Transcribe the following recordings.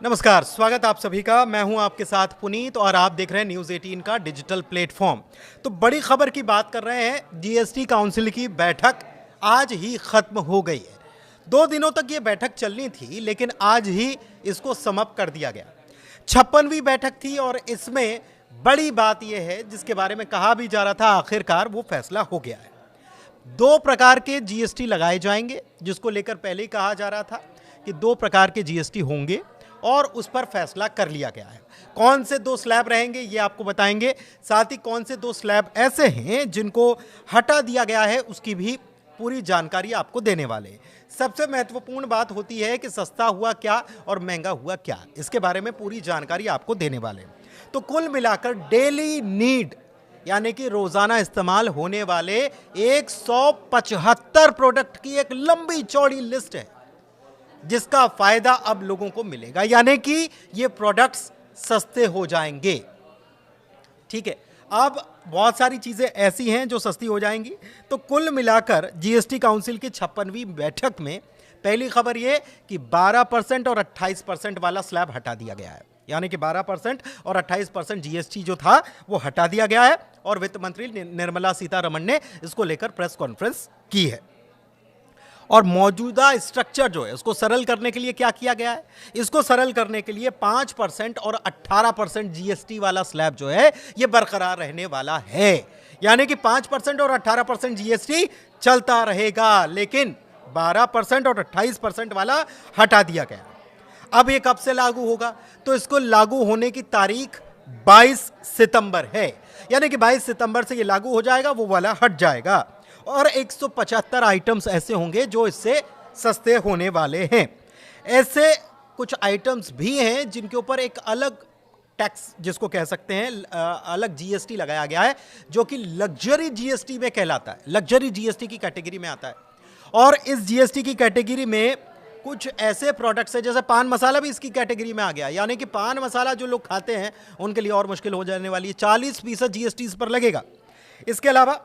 नमस्कार, स्वागत आप सभी का। मैं हूं आपके साथ पुनीत और आप देख रहे हैं न्यूज़ 18 का डिजिटल प्लेटफॉर्म। तो बड़ी खबर की बात कर रहे हैं। जीएसटी काउंसिल की बैठक आज ही खत्म हो गई है। 2 दिनों तक ये बैठक चलनी थी, लेकिन आज ही इसको समाप्त कर दिया गया। 56वीं बैठक थी और इसमें बड़ी बात यह है, जिसके बारे में कहा भी जा रहा था, आखिरकार वो फैसला हो गया है। 2 प्रकार के जीएसटी लगाए जाएंगे, जिसको लेकर पहले ही कहा जा रहा था कि 2 प्रकार के जीएसटी होंगे और उस पर फैसला कर लिया गया है। कौन से 2 स्लैब रहेंगे ये आपको बताएंगे, साथ ही कौन से 2 स्लैब ऐसे हैं जिनको हटा दिया गया है उसकी भी पूरी जानकारी आपको देने वाले हैं। सबसे महत्वपूर्ण बात होती है कि सस्ता हुआ क्या और महंगा हुआ क्या, इसके बारे में पूरी जानकारी आपको देने वाले हैं। तो कुल मिलाकर डेली नीड यानी कि रोजाना इस्तेमाल होने वाले 175 प्रोडक्ट की एक लंबी चौड़ी लिस्ट है, जिसका फायदा अब लोगों को मिलेगा, यानी कि ये प्रोडक्ट्स सस्ते हो जाएंगे। ठीक है, अब बहुत सारी चीजें ऐसी हैं जो सस्ती हो जाएंगी। तो कुल मिलाकर जीएसटी काउंसिल की 56वीं बैठक में पहली खबर ये कि 12% और 28% वाला स्लैब हटा दिया गया है, यानी कि 12% और 28% जीएसटी जो था वो हटा दिया गया है। और वित्त मंत्री निर्मला सीतारमण ने इसको लेकर प्रेस कॉन्फ्रेंस की है। और मौजूदा स्ट्रक्चर जो है उसको सरल करने के लिए क्या किया गया है, इसको सरल करने के लिए 5% और 18% जीएसटी वाला स्लैब जो है ये बरकरार रहने वाला है, यानी कि 5% और 18% जीएसटी चलता रहेगा, लेकिन 12% और 28% वाला हटा दिया गया। अब ये कब से लागू होगा, तो इसको लागू होने की तारीख 22 सितंबर है, यानी कि 22 सितंबर से ये लागू हो जाएगा, वो वाला हट जाएगा। और 175 आइटम्स ऐसे होंगे जो इससे सस्ते होने वाले हैं। ऐसे कुछ आइटम्स भी हैं जिनके ऊपर एक अलग टैक्स, जिसको कह सकते हैं अलग जीएसटी लगाया गया है, जो कि लग्जरी जीएसटी में कहलाता है, लग्जरी जीएसटी की कैटेगरी में आता है। और इस जीएसटी की कैटेगरी में कुछ ऐसे प्रोडक्ट्स हैं, जैसे पान मसाला भी इसकी कैटेगरी में आ गया, यानी कि पान मसाला जो लोग खाते हैं उनके लिए और मुश्किल हो जाने वाली है। 40% जीएसटी इस पर लगेगा। इसके अलावा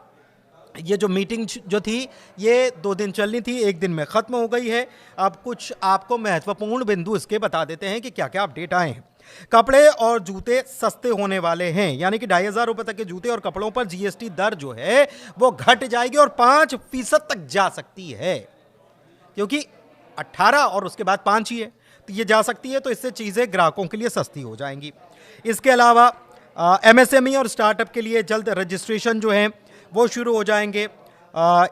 ये जो मीटिंग जो थी ये 2 दिन चलनी थी, 1 दिन में ख़त्म हो गई है। अब कुछ आपको महत्वपूर्ण बिंदु इसके बता देते हैं कि क्या क्या अपडेट आए हैं। कपड़े और जूते सस्ते होने वाले हैं, यानी कि 2500 रुपये तक के जूते और कपड़ों पर जीएसटी दर जो है वो घट जाएगी और 5% तक जा सकती है, क्योंकि 18 और उसके बाद 5 ही है, तो ये जा सकती है। तो इससे चीज़ें ग्राहकों के लिए सस्ती हो जाएंगी। इसके अलावा एमएसएमई और स्टार्टअप के लिए जल्द रजिस्ट्रेशन जो है वो शुरू हो जाएंगे।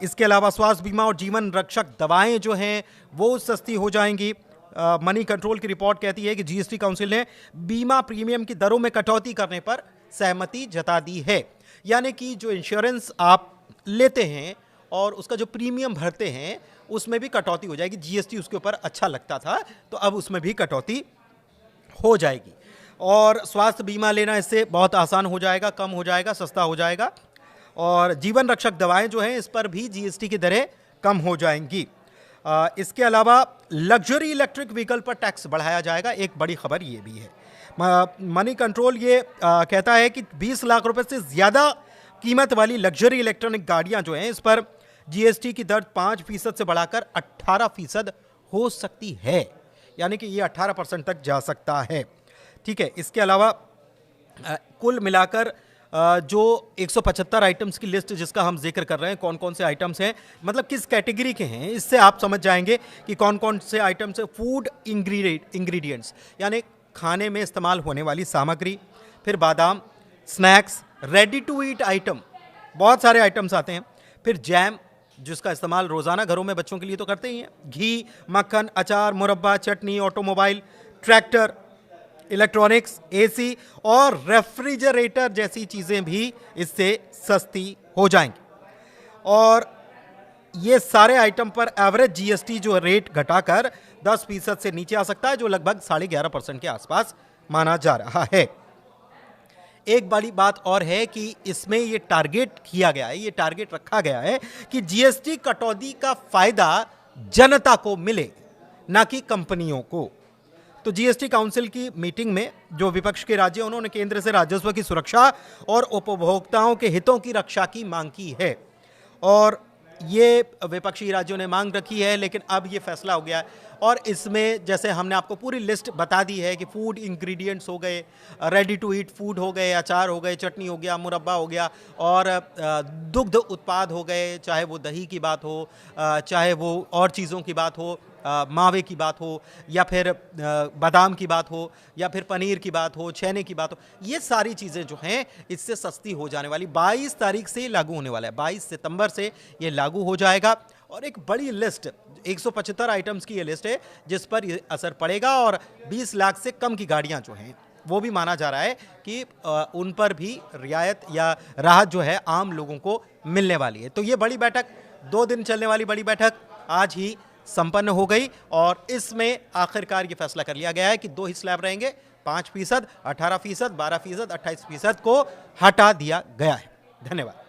इसके अलावा स्वास्थ्य बीमा और जीवन रक्षक दवाएं जो हैं वो सस्ती हो जाएंगी। मनी कंट्रोल की रिपोर्ट कहती है कि जीएसटी काउंसिल ने बीमा प्रीमियम की दरों में कटौती करने पर सहमति जता दी है, यानी कि जो इंश्योरेंस आप लेते हैं और उसका जो प्रीमियम भरते हैं उसमें भी कटौती हो जाएगी। जीएसटी उसके ऊपर अच्छा लगता था, तो अब उसमें भी कटौती हो जाएगी। और स्वास्थ्य बीमा लेना इससे बहुत आसान हो जाएगा, कम हो जाएगा, सस्ता हो जाएगा। और जीवन रक्षक दवाएं जो हैं इस पर भी जीएसटी की दरें कम हो जाएंगी। इसके अलावा लग्जरी इलेक्ट्रिक व्हीकल पर टैक्स बढ़ाया जाएगा, एक बड़ी खबर ये भी है। मनी कंट्रोल ये कहता है कि 20 लाख रुपए से ज़्यादा कीमत वाली लग्जरी इलेक्ट्रॉनिक गाड़ियां जो हैं इस पर जीएसटी की दर 5% से बढ़ाकर 18% हो सकती है, यानी कि ये 18% तक जा सकता है। ठीक है, इसके अलावा कुल मिलाकर जो 175 आइटम्स की लिस्ट जिसका हम जिक्र कर रहे हैं, कौन कौन से आइटम्स हैं, मतलब किस कैटेगरी के हैं, इससे आप समझ जाएंगे कि कौन कौन से आइटम्स हैं। फूड इंग्रेडिएंट्स यानी खाने में इस्तेमाल होने वाली सामग्री, फिर बादाम, snacks, ready to eat item, बहुत सारे आइटम्स आते हैं। फिर जैम, जिसका इस्तेमाल रोज़ाना घरों में बच्चों के लिए तो करते ही हैं। घी, मक्खन, अचार, मुरब्बा, चटनी, ऑटोमोबाइल, ट्रैक्टर, इलेक्ट्रॉनिक्स, एसी और रेफ्रिजरेटर जैसी चीज़ें भी इससे सस्ती हो जाएंगी। और ये सारे आइटम पर एवरेज जीएसटी जो रेट घटाकर 10% से नीचे आ सकता है, जो लगभग 11.5% के आसपास माना जा रहा है। एक बड़ी बात और है कि इसमें ये टारगेट किया गया है, ये टारगेट रखा गया है कि जीएसटी कटौती का फायदा जनता को मिले, ना कि कंपनियों को। तो जीएसटी काउंसिल की मीटिंग में जो विपक्ष के राज्य, उन्होंने केंद्र से राजस्व की सुरक्षा और उपभोक्ताओं के हितों की रक्षा की मांग की है। और ये विपक्षी राज्यों ने मांग रखी है, लेकिन अब ये फैसला हो गया है। और इसमें जैसे हमने आपको पूरी लिस्ट बता दी है कि फूड इंग्रेडिएंट्स हो गए, रेडी टू ईट फूड हो गए, अचार हो गए, चटनी हो गया, मुरब्बा हो गया, और दुग्ध उत्पाद हो गए, चाहे वो दही की बात हो, चाहे वो और चीज़ों की बात हो, मावे की बात हो, या फिर बादाम की बात हो, या फिर पनीर की बात हो, छेने की बात हो, ये सारी चीज़ें जो हैं इससे सस्ती हो जाने वाली। 22 तारीख से लागू होने वाला है, 22 सितंबर से ये लागू हो जाएगा। और एक बड़ी लिस्ट, 175 आइटम्स की ये लिस्ट है जिस पर ये असर पड़ेगा, और 20 लाख से कम की गाड़ियां जो हैं वो भी माना जा रहा है कि उन पर भी रियायत या राहत जो है आम लोगों को मिलने वाली है। तो ये बड़ी बैठक, 2 दिन चलने वाली बड़ी बैठक आज ही संपन्न हो गई, और इसमें आखिरकार ये फैसला कर लिया गया है कि 2 ही स्लैब रहेंगे, 5%, 18%, 12%, 28% को हटा दिया गया है। धन्यवाद।